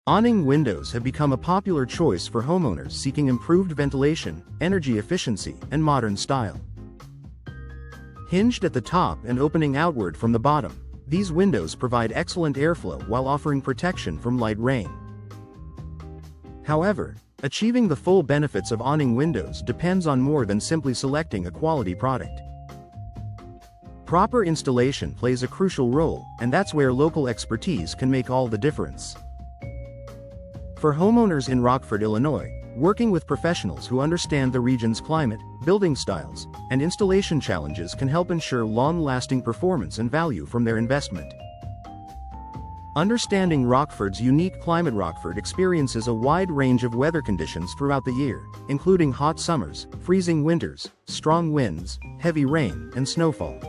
Awning windows have become a popular choice for homeowners seeking improved ventilation, energy efficiency, and modern style. Hinged at the top and opening outward from the bottom, these windows provide excellent airflow while offering protection from light rain. However, achieving the full benefits of awning windows depends on more than simply selecting a quality product. Proper installation plays a crucial role, and that's where local expertise can make all the difference. For homeowners in Rockford, Illinois, working with professionals who understand the region's climate, building styles, and installation challenges can help ensure long-lasting performance and value from their investment. Understanding Rockford's unique climate. Rockford experiences a wide range of weather conditions throughout the year, including hot summers, freezing winters, strong winds, heavy rain, and snowfall.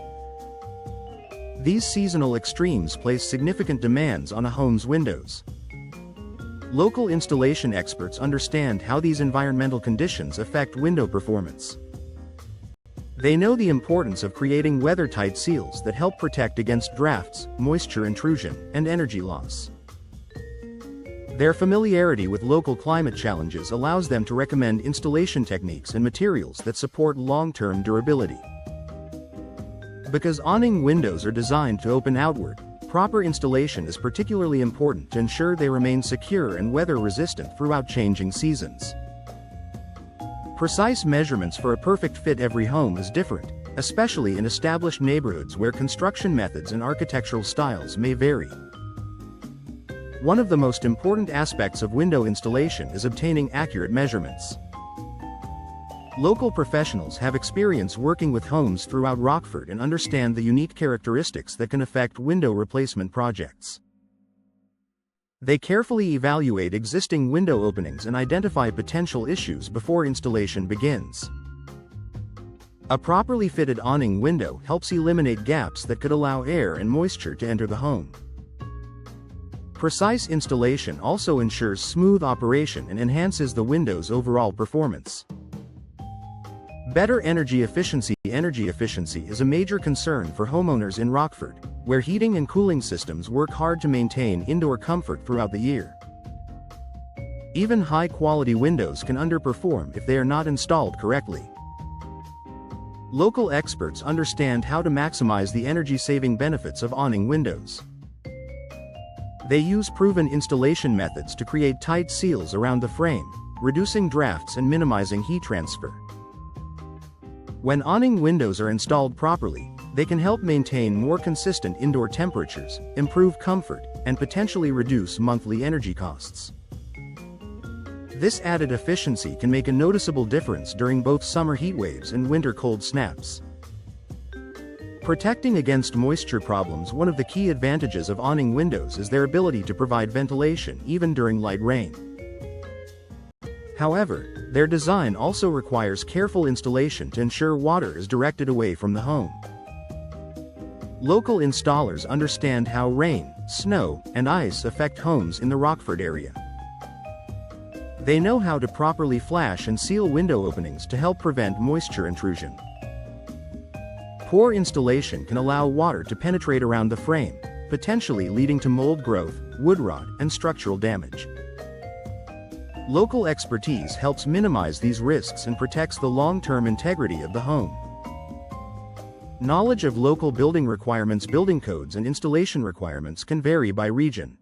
These seasonal extremes place significant demands on a home's windows. Local installation experts understand how these environmental conditions affect window performance. They know the importance of creating weather-tight seals that help protect against drafts, moisture intrusion, and energy loss. Their familiarity with local climate challenges allows them to recommend installation techniques and materials that support long-term durability. Because awning windows are designed to open outward, proper installation is particularly important to ensure they remain secure and weather-resistant throughout changing seasons. Precise measurements for a perfect fit. Every home is different, especially in established neighborhoods where construction methods and architectural styles may vary. One of the most important aspects of window installation is obtaining accurate measurements. Local professionals have experience working with homes throughout Rockford and understand the unique characteristics that can affect window replacement projects. They carefully evaluate existing window openings and identify potential issues before installation begins. A properly fitted awning window helps eliminate gaps that could allow air and moisture to enter the home. Precise installation also ensures smooth operation and enhances the window's overall performance. Better energy efficiency. Energy efficiency is a major concern for homeowners in Rockford, where heating and cooling systems work hard to maintain indoor comfort throughout the year. Even high-quality windows can underperform if they are not installed correctly. Local experts understand how to maximize the energy-saving benefits of awning windows. They use proven installation methods to create tight seals around the frame, reducing drafts and minimizing heat transfer. When awning windows are installed properly, they can help maintain more consistent indoor temperatures, improve comfort, and potentially reduce monthly energy costs. This added efficiency can make a noticeable difference during both summer heat waves and winter cold snaps. Protecting against moisture problems. One of the key advantages of awning windows is their ability to provide ventilation even during light rain. However, their design also requires careful installation to ensure water is directed away from the home. Local installers understand how rain, snow, and ice affect homes in the Rockford area. They know how to properly flash and seal window openings to help prevent moisture intrusion. Poor installation can allow water to penetrate around the frame, potentially leading to mold growth, wood rot, and structural damage. Local expertise helps minimize these risks and protects the long-term integrity of the home. Knowledge of local building requirements. Building codes and installation requirements can vary by region.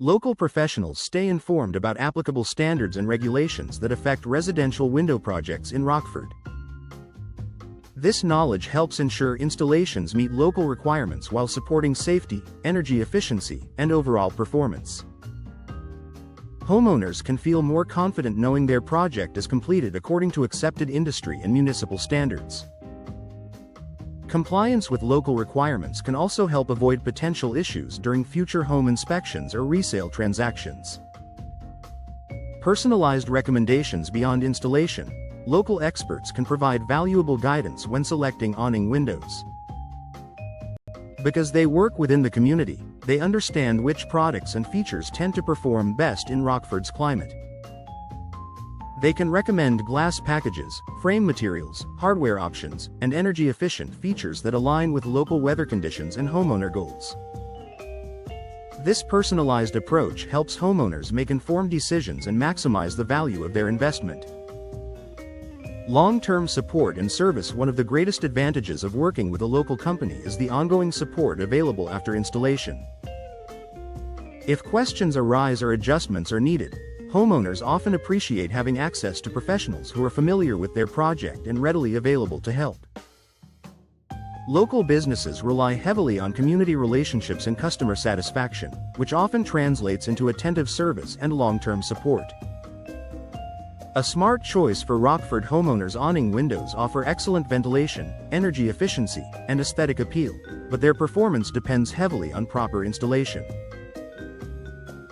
Local professionals stay informed about applicable standards and regulations that affect residential window projects in Rockford. This knowledge helps ensure installations meet local requirements while supporting safety, energy efficiency, and overall performance. Homeowners can feel more confident knowing their project is completed according to accepted industry and municipal standards. Compliance with local requirements can also help avoid potential issues during future home inspections or resale transactions. Personalized recommendations. Beyond installation, local experts can provide valuable guidance when selecting awning windows. Because they work within the community, they understand which products and features tend to perform best in Rockford's climate. They can recommend glass packages, frame materials, hardware options, and energy-efficient features that align with local weather conditions and homeowner goals. This personalized approach helps homeowners make informed decisions and maximize the value of their investment. Long-term support and service. One of the greatest advantages of working with a local company is the ongoing support available after installation. If questions arise or adjustments are needed, homeowners often appreciate having access to professionals who are familiar with their project and readily available to help. Local businesses rely heavily on community relationships and customer satisfaction, which often translates into attentive service and long-term support. A smart choice for Rockford homeowners. Awning windows offer excellent ventilation, energy efficiency, and aesthetic appeal, but their performance depends heavily on proper installation.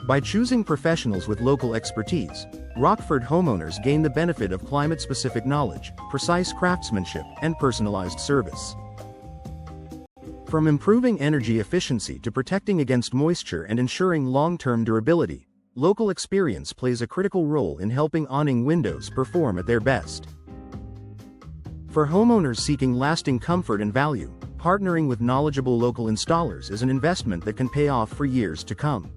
By choosing professionals with local expertise, Rockford homeowners gain the benefit of climate-specific knowledge, precise craftsmanship, and personalized service. From improving energy efficiency to protecting against moisture and ensuring long-term durability, local experience plays a critical role in helping awning windows perform at their best. For homeowners seeking lasting comfort and value, partnering with knowledgeable local installers is an investment that can pay off for years to come.